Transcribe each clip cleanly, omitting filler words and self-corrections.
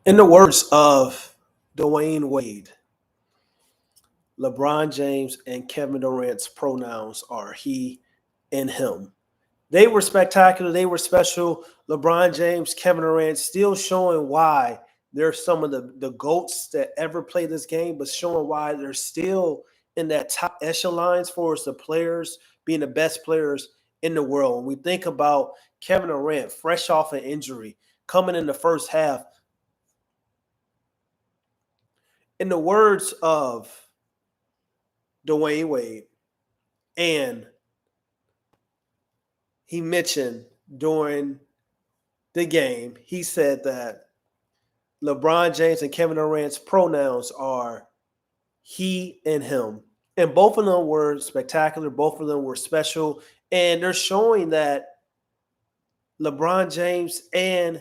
In the words of Dwayne Wade, LeBron James and Kevin Durant's pronouns are he and him. They were spectacular. They were special. LeBron James, Kevin Durant still showing why they're some of the GOATs that ever played this game, but showing why they're still in that top echelons for us, the players being the best players in the world. When we think about Kevin Durant, fresh off an injury, coming in the first half, in the words of Dwayne Wade, and he mentioned during the game, he said that LeBron James and Kevin Durant's pronouns are he and him. And both of them were spectacular. Both of them were special. And they're showing that LeBron James and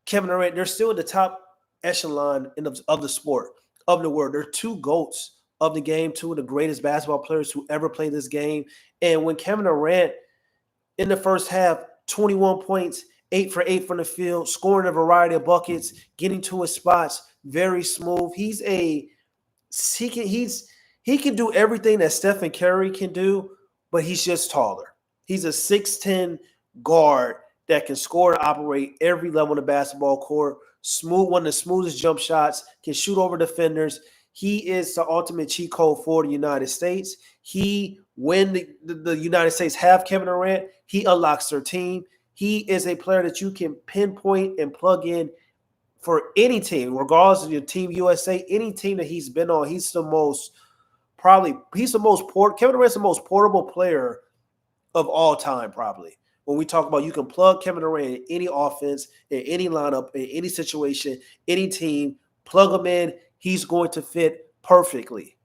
Kevin Durant, they're still at the top echelon of the sport, of the world. They're two GOATs of the game, two of the greatest basketball players who ever played this game. And when Kevin Durant, in the first half, 21 points, 8 for 8 from the field, scoring a variety of buckets, getting to his spots, very smooth. He can do everything that Stephen Curry can do, but he's just taller. He's a 6'10 guard that can score and operate every level of the basketball court. Smooth, one of the smoothest jump shots, can shoot over defenders. He is the ultimate cheat code for the United States. When the United States have Kevin Durant, he unlocks their team. He is a player that you can pinpoint and plug in for any team, regardless of your Team USA, any team that he's been on. Kevin Durant's the most portable player of all time, probably. When we talk about you can plug Kevin Durant in any offense, in any lineup, in any situation, any team, plug him in, he's going to fit perfectly.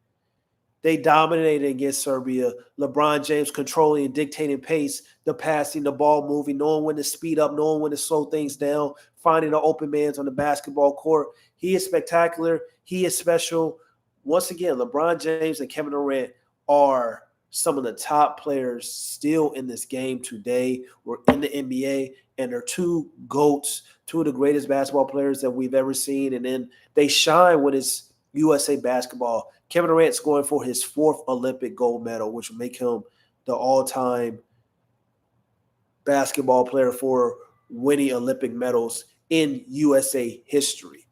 They dominated against Serbia. LeBron James controlling and dictating pace, the passing, the ball moving, knowing when to speed up, knowing when to slow things down, finding the open mans on the basketball court. He is spectacular. He is special. Once again, LeBron James and Kevin Durant are some of the top players still in this game today. We're in the NBA, and they're two GOATs, two of the greatest basketball players that we've ever seen. And then they shine when it's USA basketball. Kevin Durant's going for his 4th Olympic gold medal, which will make him the all-time basketball player for winning Olympic medals in USA history.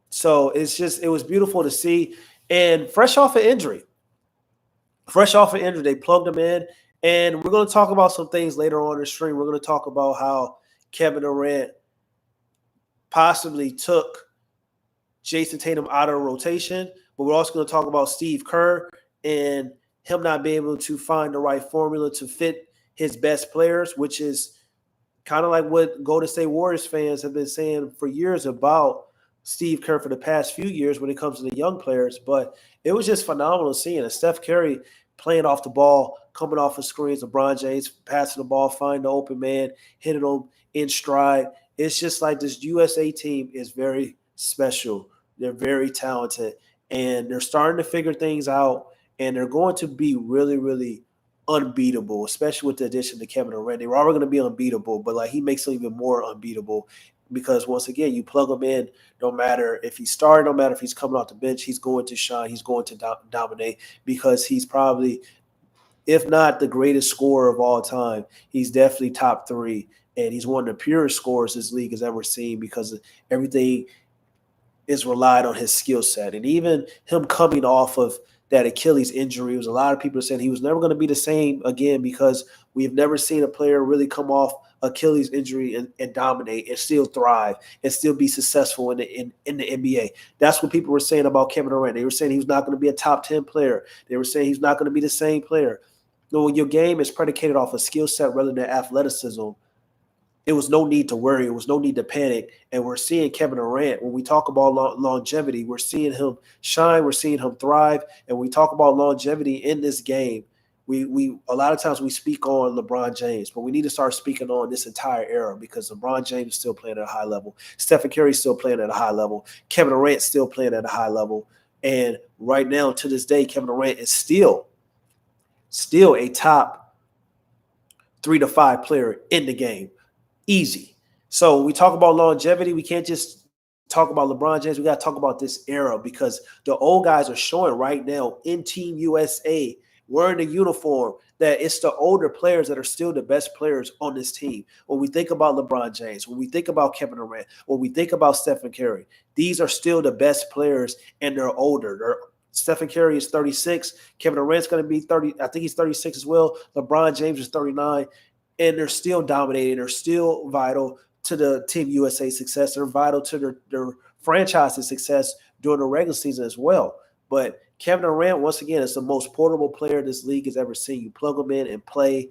So it was beautiful to see. And fresh off an injury, they plugged him in. And we're going to talk about some things later on in the stream. We're going to talk about how Kevin Durant possibly took Jason Tatum out of the rotation, but we're also going to talk about Steve Kerr and him not being able to find the right formula to fit his best players, which is kind of like what Golden State Warriors fans have been saying for years about Steve Kerr for the past few years when it comes to the young players. But it was just phenomenal seeing it. Steph Curry playing off the ball, coming off of screens, LeBron James passing the ball, finding the open man, hitting them in stride. It's just like this USA team is very special. They're very talented, and they're starting to figure things out, and they're going to be really, really unbeatable, especially with the addition to Kevin Durant. They were already going to be unbeatable, but like he makes them even more unbeatable because once again, you plug him in, no matter if he's starting, no matter if he's coming off the bench, he's going to shine, he's going to dominate because he's probably, if not the greatest scorer of all time, he's definitely top 3, and he's one of the purest scorers this league has ever seen because of everything is relied on his skill set. And even him coming off of that Achilles injury, was a lot of people saying he was never going to be the same again because we've never seen a player really come off Achilles injury and dominate and still thrive and still be successful in the NBA. That's what people were saying about Kevin Durant. They were saying he was not going to be a top 10 player. They were saying he's not going to be the same player. No, when your game is predicated off a skill set rather than athleticism, it was no need to worry. It was no need to panic. And we're seeing Kevin Durant, when we talk about longevity, we're seeing him shine. We're seeing him thrive. And we talk about longevity in this game. We a lot of times we speak on LeBron James, but we need to start speaking on this entire era because LeBron James is still playing at a high level. Stephen Curry is still playing at a high level. Kevin Durant is still playing at a high level. And right now, to this day, Kevin Durant is still a top 3 to 5 player in the game. Easy. So we talk about longevity. We can't just talk about LeBron James, we got to talk about this era because the old guys are showing right now in Team USA wearing the uniform that it's the older players that are still the best players on this team. When we think about LeBron James, when we think about Kevin Durant, when we think about Stephen Curry, these are still the best players and they're older. Stephen Curry is 36. Kevin Durant's going to be 30. I think he's 36 as well. LeBron James is 39. And they're still dominating. They're still vital to the Team USA success. They're vital to their franchise's success during the regular season as well. But Kevin Durant, once again, is the most portable player this league has ever seen. You plug him in and play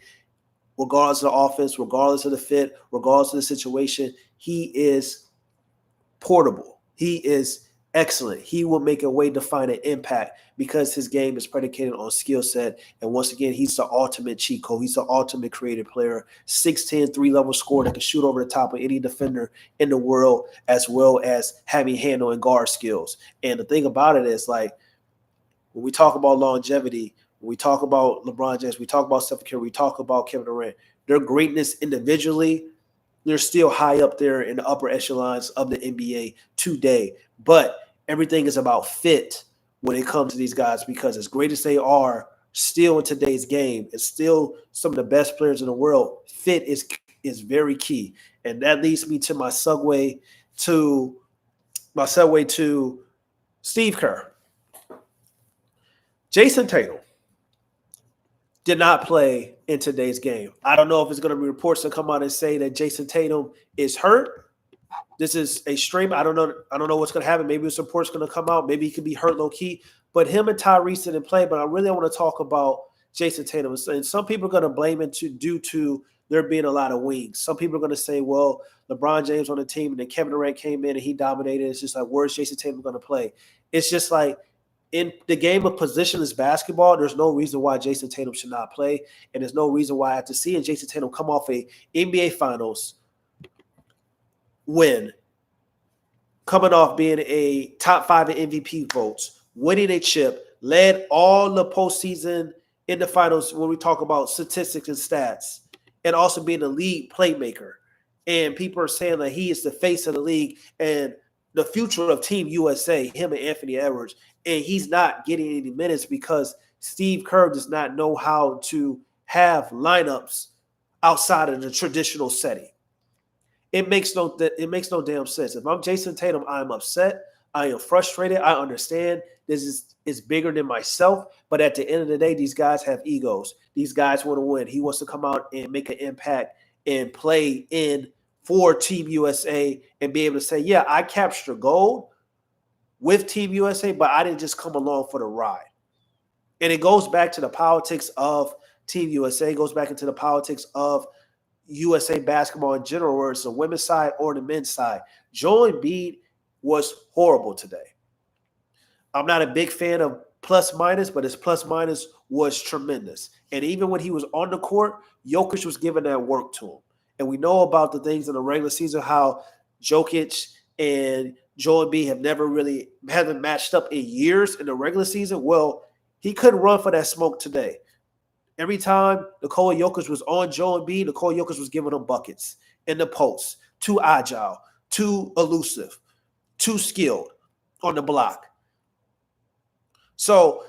regardless of the offense, regardless of the fit, regardless of the situation. He is portable. He is excellent. He will make a way to find an impact because his game is predicated on skill set. And once again, he's the ultimate cheat code. He's the ultimate creative player. 6'10", three-level scorer that can shoot over the top of any defender in the world, as well as having handle and guard skills. And the thing about it is, like, when we talk about longevity, when we talk about LeBron James, we talk about Stephen Curry, we talk about Kevin Durant, their greatness individually, they're still high up there in the upper echelons of the NBA today. But everything is about fit when it comes to these guys because as great as they are still in today's game, it's still some of the best players in the world. Fit is very key. And that leads me to my segue to Steve Kerr. Jason Tatum did not play in today's game. I don't know if it's going to be reports that come out and say that Jason Tatum is hurt. This is a stream. I don't know what's going to happen. Maybe this report's going to come out. Maybe he could be hurt low key. But him and Tyrese didn't play. But I really want to talk about Jason Tatum. And some people are going to blame it due to there being a lot of wings. Some people are going to say, well, LeBron James on the team and then Kevin Durant came in and he dominated. It's just like, where's Jason Tatum going to play? It's just like, in the game of positionless basketball, there's no reason why Jason Tatum should not play. And there's no reason why after seeing Jason Tatum come off a NBA Finals win, coming off being a top 5 in MVP votes, winning a chip, led all the postseason in the finals when we talk about statistics and stats, and also being a league playmaker. And people are saying that he is the face of the league and the future of Team USA, him and Anthony Edwards. And he's not getting any minutes because Steve Kerr does not know how to have lineups outside of the traditional setting. It makes no damn sense. If I'm Jason Tatum, I'm upset. I am frustrated. I understand this is bigger than myself. But at the end of the day, these guys have egos. These guys want to win. He wants to come out and make an impact and play in for Team USA and be able to say, yeah, I captured gold with Team USA, but I didn't just come along for the ride. And it goes back to the politics of Team USA. It goes back into the politics of USA basketball in general, whether it's the women's side or the men's side. Joel Embiid was horrible today. I'm not a big fan of plus minus, but his plus minus was tremendous. And even when he was on the court, Jokic was giving that work to him. And we know about the things in the regular season, how Jokic and Joel Embiid haven't matched up in years in the regular season. Well, he couldn't run for that smoke today. Every time Nikola Jokic was on Joel Embiid, Nikola Jokic was giving him buckets in the post. Too agile, too elusive, too skilled on the block. So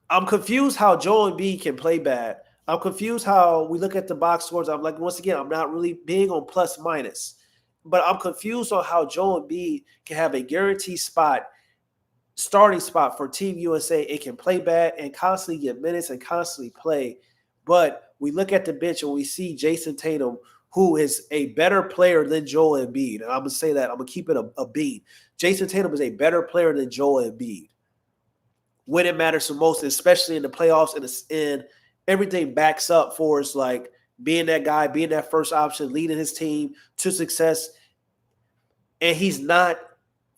I'm confused how Joel Embiid can play bad. I'm confused how we look at the box scores. I'm like, once again, I'm not really big on plus minus. But I'm confused on how Joel Embiid can have a guaranteed starting spot for Team USA. It can play bad and constantly get minutes and constantly play. But we look at the bench and we see Jason Tatum, who is a better player than Joel Embiid. And I'm going to say that. I'm going to keep it a beat. Jason Tatum is a better player than Joel Embiid when it matters the most, especially in the playoffs, and everything backs up for us, like being that guy, being that first option, leading his team to success. And he's not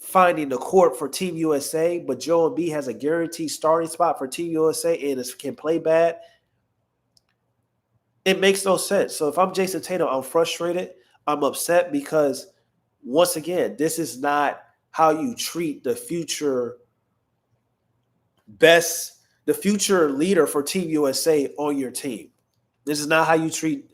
finding the court for Team USA, but Joel Embiid has a guaranteed starting spot for Team USA and can play bad. It makes no sense. So if I'm Jason Tatum, I'm frustrated. I'm upset because, once again, this is not how you treat the future leader for Team USA on your team. This is not how you treat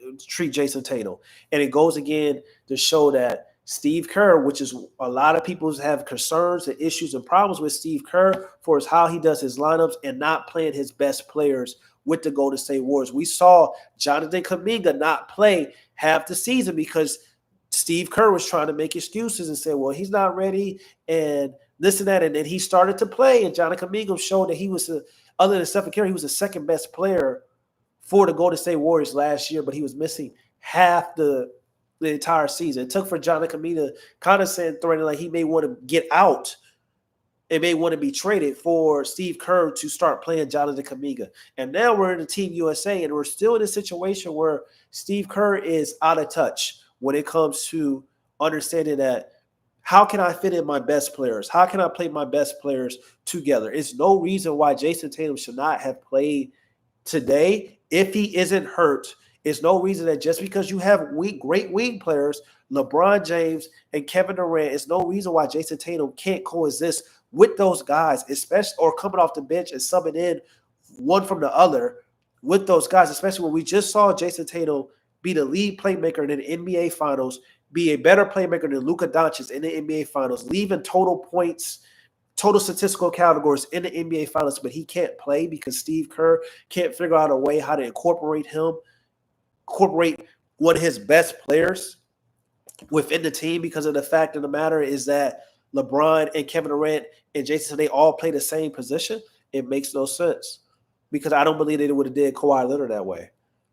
Jason Tatum. And it goes again to show that Steve Kerr, which is a lot of people have concerns and issues and problems with Steve Kerr for how he does his lineups and not playing his best players with the Golden State Warriors. We saw Jonathan Kuminga not play half the season because Steve Kerr was trying to make excuses and say, well, he's not ready and this and that. And then he started to play, and Jonathan Kuminga showed that he was, other than Stephen Curry, he was the second best player for the Golden State Warriors last year, but he was missing half the entire season. It took for Jonathan Kuminga kind of saying, threatening like he may want to get out and may want to be traded for Steve Kerr to start playing Jonathan Kuminga. And now we're in the Team USA, and we're still in a situation where Steve Kerr is out of touch when it comes to understanding that how can I fit in my best players? How can I play my best players together? It's no reason why Jason Tatum should not have played today if he isn't hurt. It's no reason that just because you have great wing players, LeBron James and Kevin Durant, it's no reason why Jason Tatum can't coexist with those guys, especially or coming off the bench and subbing in one from the other with those guys, especially when we just saw Jason Tatum be the lead playmaker in the NBA Finals, be a better playmaker than Luka Doncic in the NBA Finals, leaving total points, total statistical categories in the NBA Finals, but he can't play because Steve Kerr can't figure out a way how to incorporate one of his best players within the team, because of the fact of the matter is that LeBron and Kevin Durant and Jason, they all play the same position. It makes no sense because I don't believe they would have did Kawhi Leonard that way.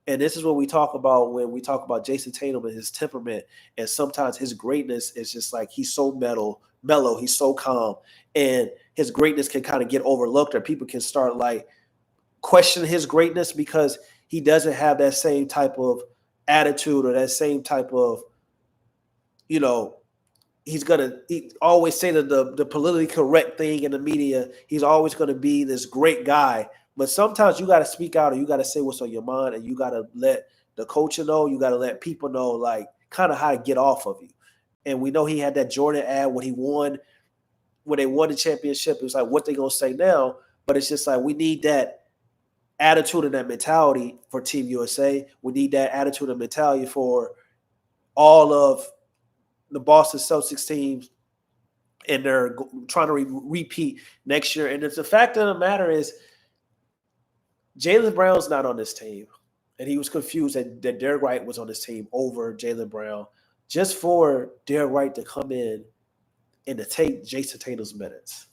And this is what we talk about when we talk about Jason Tatum and his temperament. And sometimes his greatness is just like he's so mellow, he's so calm. And his greatness can kind of get overlooked, or people can start like questioning his greatness because he doesn't have that same type of attitude or that same type of, he always say the politically correct thing in the media. He's always going to be this great guy. But sometimes you got to speak out, or you got to say what's on your mind, and you got to let the coach know, you got to let people know, like, kind of how to get off of you. And we know he had that Jordan ad when they won the championship. It was like, what they going to say now? But it's just like, we need that attitude and that mentality for Team USA. We need that attitude and mentality for all of the Boston Celtics teams, and they're trying to repeat next year. And the fact of the matter is, Jaylen Brown's not on this team, and he was confused that Derrick White was on this team over Jaylen Brown, just for Derrick White to come in and to take Jason Tatum's minutes.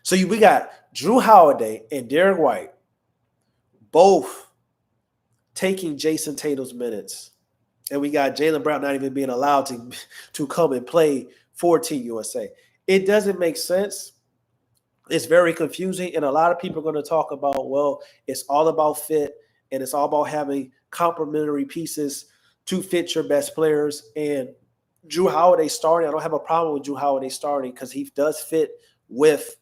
So we got Drew Holiday and Derrick White both taking Jason Tatum's minutes, and we got Jaylen Brown not even being allowed to come and play for Team USA. It doesn't make sense. It's very confusing, and a lot of people are going to talk about, well, it's all about fit, and it's all about having complementary pieces to fit your best players. And Drew Holiday starting, I don't have a problem with Drew Holiday starting because he does fit with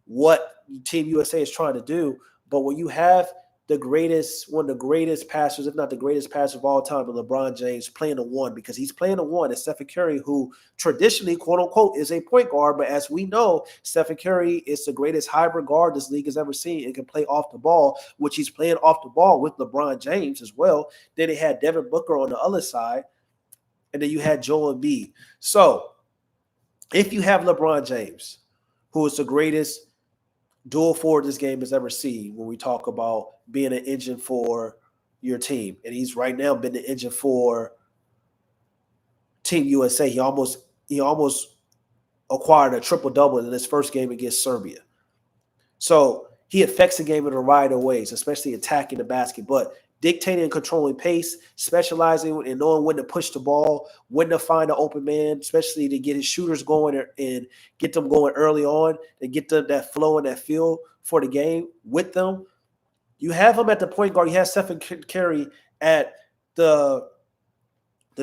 what Team USA is trying to do. But when you have one of the greatest passers, if not the greatest passer of all time, LeBron James playing the one, because he's playing the one, and Stephen Curry, who traditionally, quote unquote, is a point guard. But as we know, Stephen Curry is the greatest hybrid guard this league has ever seen and can play off the ball, which he's playing off the ball with LeBron James as well. Then they had Devin Booker on the other side, and then you had Joel Embiid. So if you have LeBron James, who is the greatest dual forward this game has ever seen, when we talk about being an engine for your team, and he's right now been the engine for Team USA. He almost acquired a triple-double in his first game against Serbia. So he affects the game in a variety of ways, especially attacking the basket, but dictating and controlling pace, specializing in knowing when to push the ball, when to find an open man, especially to get his shooters going and get them going early on and get them that flow and that feel for the game with them. You have him at the point guard. You have Stephen Curry at the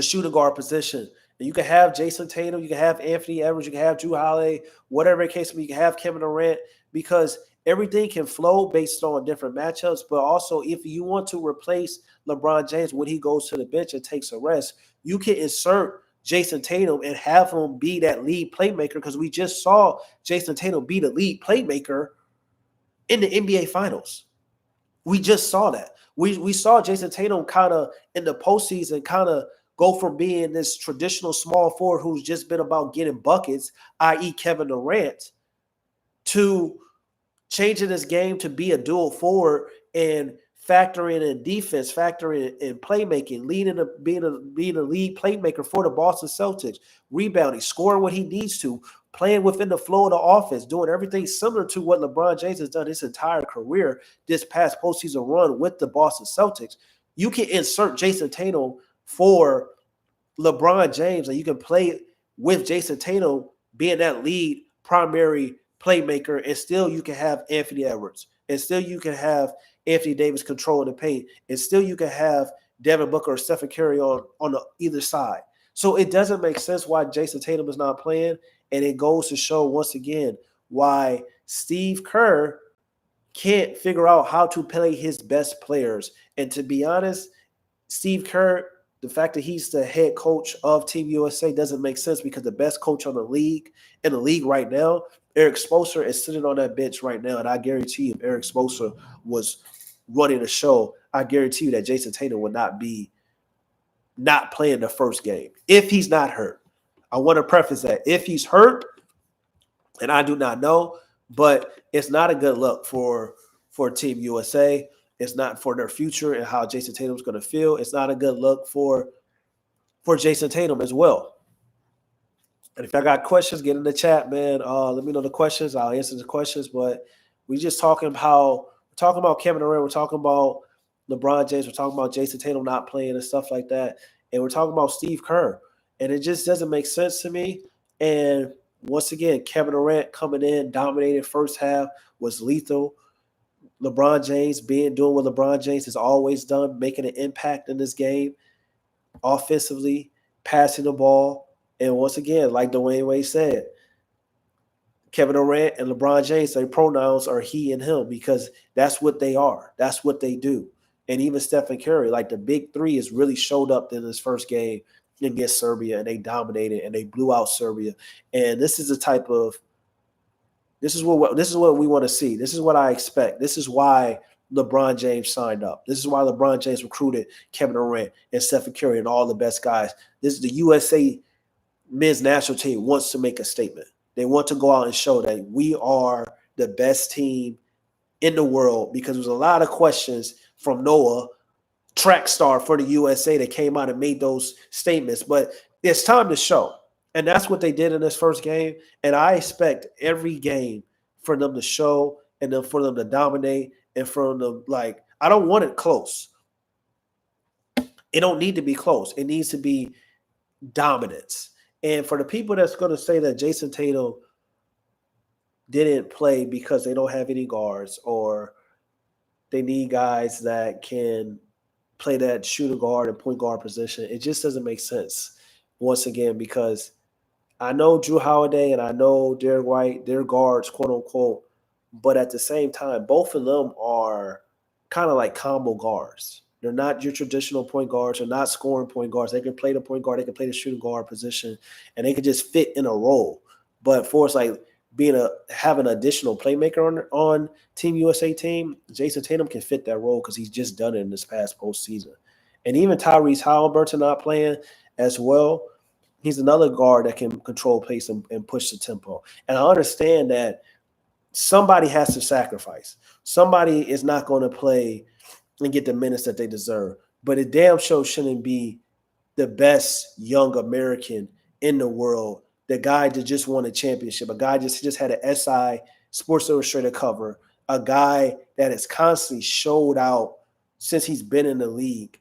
shooting guard position. And you can have Jason Tatum, you can have Anthony Edwards, you can have Drew Holiday, whatever the case may be. You can have Kevin Durant, because everything can flow based on different matchups. But also, if you want to replace LeBron James when he goes to the bench and takes a rest, you can insert Jason Tatum and have him be that lead playmaker, because we just saw Jason Tatum be the lead playmaker in the NBA Finals. We just saw that. We saw Jason Tatum kind of in the postseason kind of go from being this traditional small forward who's just been about getting buckets, i.e. Kevin Durant, to changing this game to be a dual forward and factoring in defense, factoring in playmaking, being a lead playmaker for the Boston Celtics, rebounding, scoring what he needs to, playing within the flow of the offense, doing everything similar to what LeBron James has done his entire career this past postseason run with the Boston Celtics. You can insert Jason Tatum for LeBron James, and you can play with Jason Tatum being that lead primary playmaker, and still you can have Anthony Edwards, and still you can have Anthony Davis controlling the paint, and still you can have Devin Booker or Stephen Curry on the either side. So it doesn't make sense why Jason Tatum is not playing, and it goes to show once again why Steve Kerr can't figure out how to play his best players. And to be honest, Steve Kerr, the fact that he's the head coach of Team USA doesn't make sense, because the best coach in the league right now, Eric Spoelstra, is sitting on that bench right now. And I guarantee you, if Eric Spoelstra was running the show, I guarantee you that Jason Tatum would not be not playing the first game if he's not hurt. I want to preface that. If he's hurt, and I do not know, but it's not a good look for Team USA. It's not for their future and how Jason Tatum's going to feel. It's not a good look for Jason Tatum as well. And if I got questions, get in the chat, man. Let me know the questions. I'll answer the questions. But we just talking about Kevin Durant. We're talking about LeBron James. We're talking about Jason Tatum not playing and stuff like that. And we're talking about Steve Kerr. And it just doesn't make sense to me. And once again, Kevin Durant coming in, dominated first half, was lethal. LeBron James doing what LeBron James has always done, making an impact in this game, offensively, passing the ball. And once again, like Dwayne Wade said, Kevin Durant and LeBron James, their pronouns are he and him, because that's what they are. That's what they do. And even Stephen Curry, like the big three, has really showed up in this first game against Serbia, and they dominated and they blew out Serbia. And this is the type of This is what we want to see. This is what I expect. This is why LeBron James signed up. This is why LeBron James recruited Kevin Durant and Stephen Curry and all the best guys. This is the USA men's national team wants to make a statement. They want to go out and show that we are the best team in the world, because there's a lot of questions from Noah, track star for the USA, that came out and made those statements. But it's time to show. And that's what they did in this first game. And I expect every game for them to show, and then for them to dominate, and for them I don't want it close. It don't need to be close. It needs to be dominance. And for the people that's going to say that Jason Tatum didn't play because they don't have any guards, or they need guys that can play that shooting guard and point guard position, it just doesn't make sense. Once again, because I know Drew Holiday and I know Derek White, they're guards, quote unquote, but at the same time, both of them are kind of like combo guards. They're not your traditional point guards. They're not scoring point guards. They can play the point guard. They can play the shooting guard position, and they can just fit in a role. But for us, having an additional playmaker on Team USA team, Jason Tatum can fit that role, because he's just done it in this past postseason. And even Tyrese Halliburton not playing as well. He's another guard that can control pace and push the tempo. And I understand that somebody has to sacrifice. Somebody is not going to play and get the minutes that they deserve. But it damn sure shouldn't be the best young American in the world, the guy that just won a championship, a guy just had an SI Sports Illustrated cover, a guy that has constantly showed out since he's been in the league,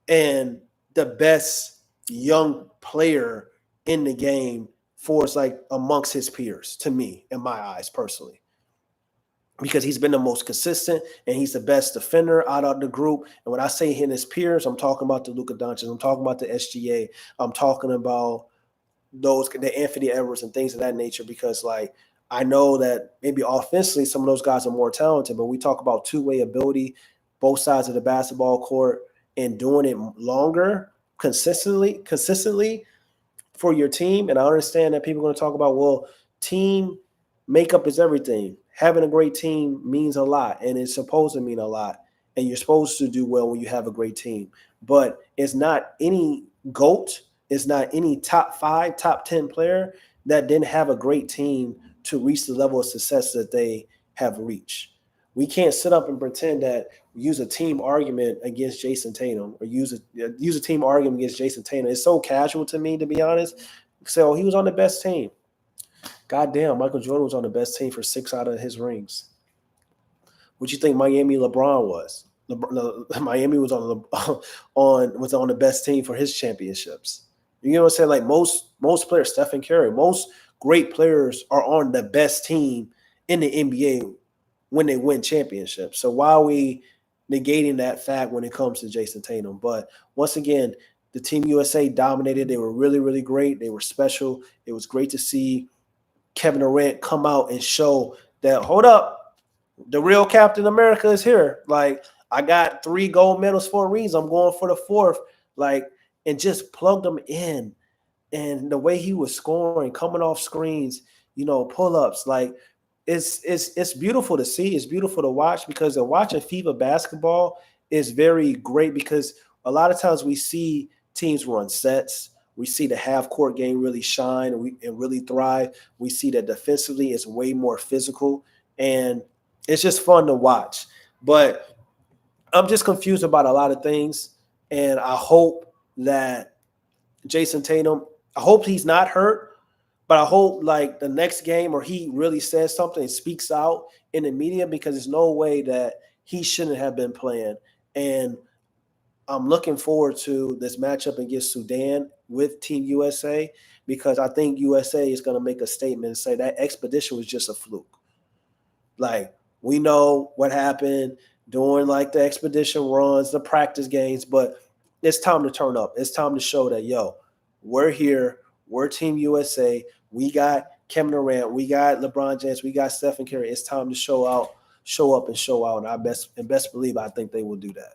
and the best young player in the game for us, amongst his peers, to me, in my eyes personally. Because he's been the most consistent, and he's the best defender out of the group. And when I say him his peers, I'm talking about the Luka Doncic, I'm talking about the SGA, I'm talking about the Anthony Edwards and things of that nature. Because I know that maybe offensively some of those guys are more talented, but we talk about two-way ability, both sides of the basketball court, and doing it longer, consistently for your team. And I understand that people are going to talk about, well, team makeup is everything. Having a great team means a lot, and it's supposed to mean a lot. And you're supposed to do well when you have a great team. but it's not any GOAT, it's not any top 5, top 10 player that didn't have a great team to reach the level of success that they have reached. We can't sit up and pretend that we use a team argument against Jason Tatum or use a team argument against Jason Tatum. It's so casual to me, to be honest. So he was on the best team. Goddamn, Michael Jordan was on the best team for 6 out of his rings. What you think Miami LeBron was? Miami was on the best team for his championships. You know what I'm saying? Like most players, Stephen Curry, most great players are on the best team in the NBA when they win championships. So why are we negating that fact when it comes to Jason Tatum? But once again, the Team USA dominated. They were really, really great. They were special. It was great to see Kevin Durant come out and show that, hold up, the real Captain America is here. Like, I got 3 gold medals for a reason. I'm going for the 4th. Like, and just plugged them in. And the way he was scoring, coming off screens, pull-ups, like, it's beautiful to see. It's beautiful to watch, because watching FIBA basketball is very great, because a lot of times we see teams run sets. We see the half-court game really shine and really thrive. We see that defensively it's way more physical, and it's just fun to watch. But I'm just confused about a lot of things, and I hope that Jason Tatum, I hope he's not hurt, but I hope like the next game or he really says something and speaks out in the media, because there's no way that he shouldn't have been playing. And I'm looking forward to this matchup against Sudan with Team USA, because I think USA is going to make a statement and say that expedition was just a fluke. Like, we know what happened during like the expedition runs, the practice games, but it's time to turn up. It's time to show that, we're here. We're Team USA. We got Kevin Durant. We got LeBron James. We got Stephen Curry. It's time to show up and show out. And best believe I think they will do that.